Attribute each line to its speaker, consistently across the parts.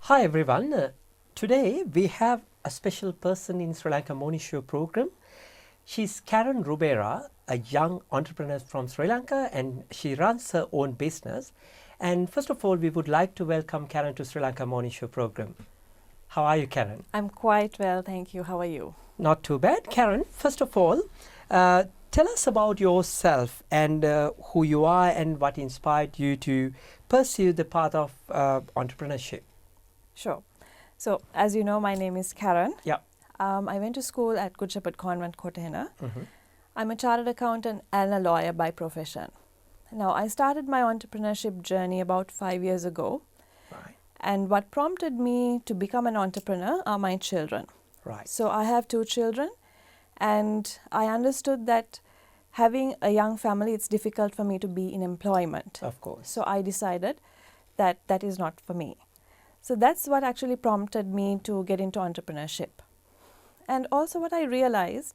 Speaker 1: Hi everyone. Today we have a special person in Sri Lanka Morning Show program. She's Karen Rubera, a young entrepreneur from Sri Lanka, and she runs her own business. And first of all, we would like to welcome Karen to Sri Lanka Morning Show program. How are you, Karen?
Speaker 2: I'm quite well, thank you. How are you?
Speaker 1: Not too bad. Karen, first of all, tell us about yourself and who you are and what inspired you to pursue the path of entrepreneurship.
Speaker 2: Sure. So, as you know, my name is Karen.
Speaker 1: Yeah.
Speaker 2: I went to school at Good Shepherd Convent, Kotehena.
Speaker 1: Mm-hmm.
Speaker 2: I'm a chartered accountant and a lawyer by profession. Now, I started my entrepreneurship journey about 5 years ago.
Speaker 1: Right.
Speaker 2: And what prompted me to become an entrepreneur are my children.
Speaker 1: Right.
Speaker 2: So, I have 2 children, and I understood that having a young family, it's difficult for me to be in employment.
Speaker 1: Of course.
Speaker 2: So, I decided that that is not for me. So that's what actually prompted me to get into entrepreneurship. And also what I realized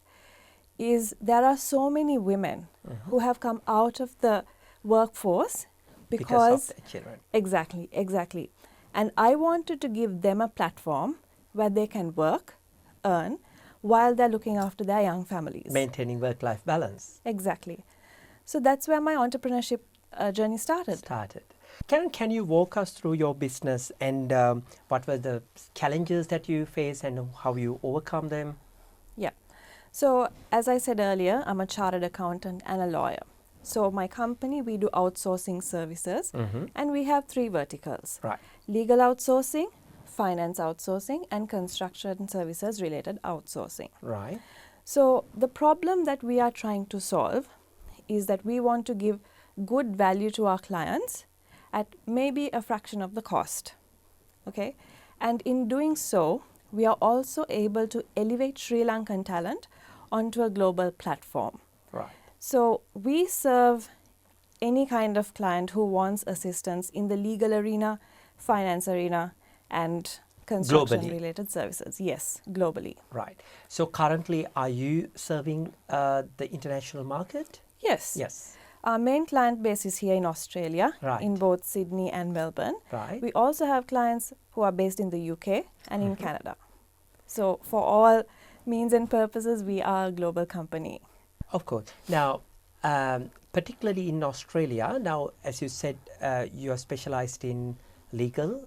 Speaker 2: is there are so many women who have come out of the workforce
Speaker 1: because of their children.
Speaker 2: Exactly. And I wanted to give them a platform where they can work, earn, while they're looking after their young families.
Speaker 1: Maintaining work-life balance.
Speaker 2: Exactly. So that's where my entrepreneurship journey started.
Speaker 1: Karen, can you walk us through your business and what were the challenges that you face and how you overcome them?
Speaker 2: Yeah. So as I said earlier, I'm a chartered accountant and a lawyer. So my company, we do outsourcing services and we have 3 verticals.
Speaker 1: Right.
Speaker 2: Legal outsourcing, finance outsourcing, and construction services related outsourcing.
Speaker 1: Right.
Speaker 2: So the problem that we are trying to solve is that we want to give good value to our clients at maybe a fraction of the cost. Okay? And in doing so, we are also able to elevate Sri Lankan talent onto a global platform.
Speaker 1: Right.
Speaker 2: So we serve any kind of client who wants assistance in the legal arena, finance arena, and construction related services. Yes, globally.
Speaker 1: Right. So currently, are you serving the international market?
Speaker 2: Yes.
Speaker 1: Yes.
Speaker 2: Our main client base is here in Australia, in both Sydney and Melbourne.
Speaker 1: Right.
Speaker 2: We also have clients who are based in the UK and in Canada. So for all means and purposes, we are a global company.
Speaker 1: Of course. Now, particularly in Australia, now, as you said, you are specialized in legal,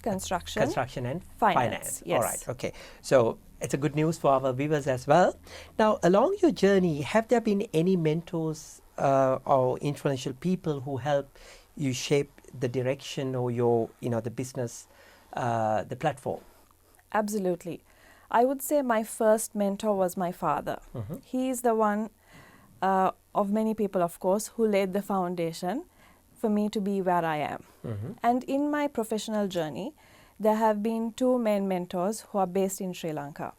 Speaker 2: construction
Speaker 1: and
Speaker 2: finance. Yes.
Speaker 1: All right. Okay. So it's a good news for our viewers as well. Now, along your journey, have there been any mentors or influential people who help you shape the direction or your, the business, the platform?
Speaker 2: Absolutely. I would say my first mentor was my father. He is the one of many people, of course, who laid the foundation for me to be where I am. And in my professional journey, there have been 2 main mentors who are based in Sri Lanka.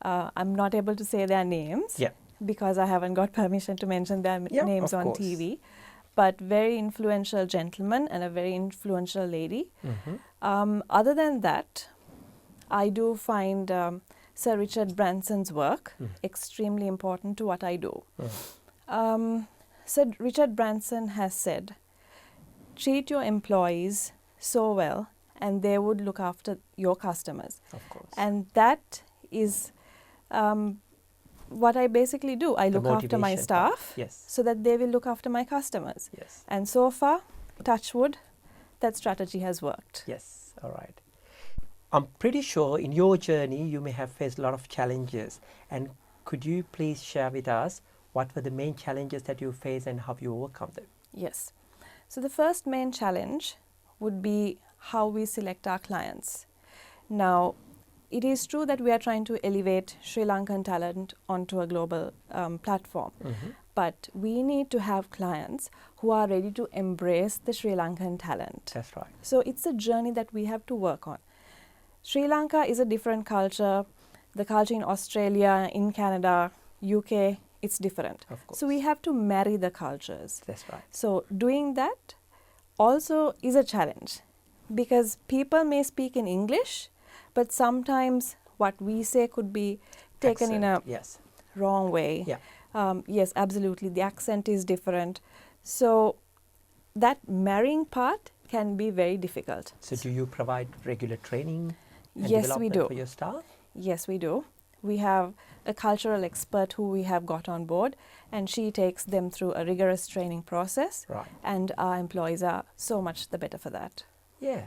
Speaker 2: I'm not able to say their names because I haven't got permission to mention their names on TV, but very influential gentleman and a very influential lady. Other than that, I do find Sir Richard Branson's work extremely important to what I do. Sir Richard Branson has said, treat your employees so well and they would look after your customers.
Speaker 1: Of course.
Speaker 2: And that is what I basically do. I look after my staff so that they will look after my customers.
Speaker 1: Yes.
Speaker 2: And so far, touch wood, that strategy has worked.
Speaker 1: Yes. All right. I'm pretty sure in your journey, you may have faced a lot of challenges. And could you please share with us what were the main challenges that you faced and how you overcome them?
Speaker 2: Yes. So the first main challenge would be how we select our clients. Now, it is true that we are trying to elevate Sri Lankan talent onto a global platform, but we need to have clients who are ready to embrace the Sri Lankan talent.
Speaker 1: That's right.
Speaker 2: So it's a journey that we have to work on. Sri Lanka is a different culture. The culture in Australia, in Canada, UK, it's different.
Speaker 1: Of course.
Speaker 2: So we have to marry the cultures.
Speaker 1: That's right.
Speaker 2: So doing that also is a challenge because people may speak in English, but sometimes what we say could be taken in a wrong way.
Speaker 1: Yeah.
Speaker 2: Yes, absolutely. The accent is different. So that marrying part can be very difficult.
Speaker 1: So do you provide regular training and
Speaker 2: Yes, we
Speaker 1: development
Speaker 2: do.
Speaker 1: for your staff?
Speaker 2: Yes, we do. We have a cultural expert who we have got on board, and she takes them through a rigorous training process.
Speaker 1: Right.
Speaker 2: And our employees are so much the better for that.
Speaker 1: Yeah,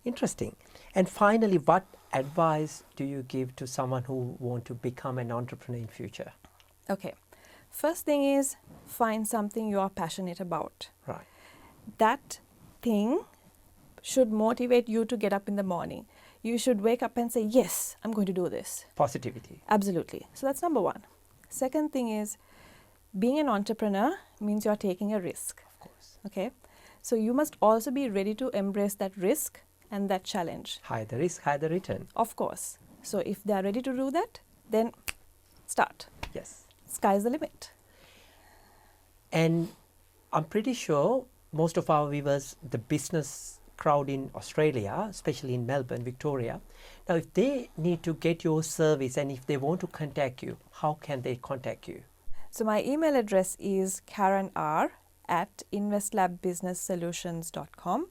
Speaker 1: interesting. And finally, what advice do you give to someone who want to become an entrepreneur in future?
Speaker 2: Okay. First thing is find something you are passionate about.
Speaker 1: Right.
Speaker 2: That thing should motivate you to get up in the morning. You should wake up and say, yes, I'm going to do this.
Speaker 1: Positivity.
Speaker 2: Absolutely. So that's number one. Second thing is being an entrepreneur means you're taking a risk.
Speaker 1: Of course.
Speaker 2: Okay. So you must also be ready to embrace that risk and that challenge.
Speaker 1: Higher the risk, higher the return.
Speaker 2: Of course. So if they are ready to do that, then start.
Speaker 1: Yes.
Speaker 2: Sky's the limit.
Speaker 1: And I'm pretty sure most of our viewers, the business crowd in Australia, especially in Melbourne, Victoria, now if they need to get your service and if they want to contact you, how can they contact you?
Speaker 2: So my email address is karenr@investlabbusinesssolutions.com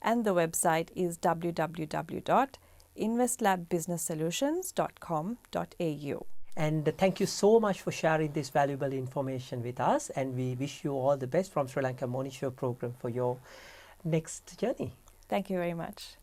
Speaker 2: and the website is www.investlabbusinesssolutions.com.au.
Speaker 1: And thank you so much for sharing this valuable information with us, and we wish you all the best from Sri Lanka Morning Show program for your next journey.
Speaker 2: Thank you very much.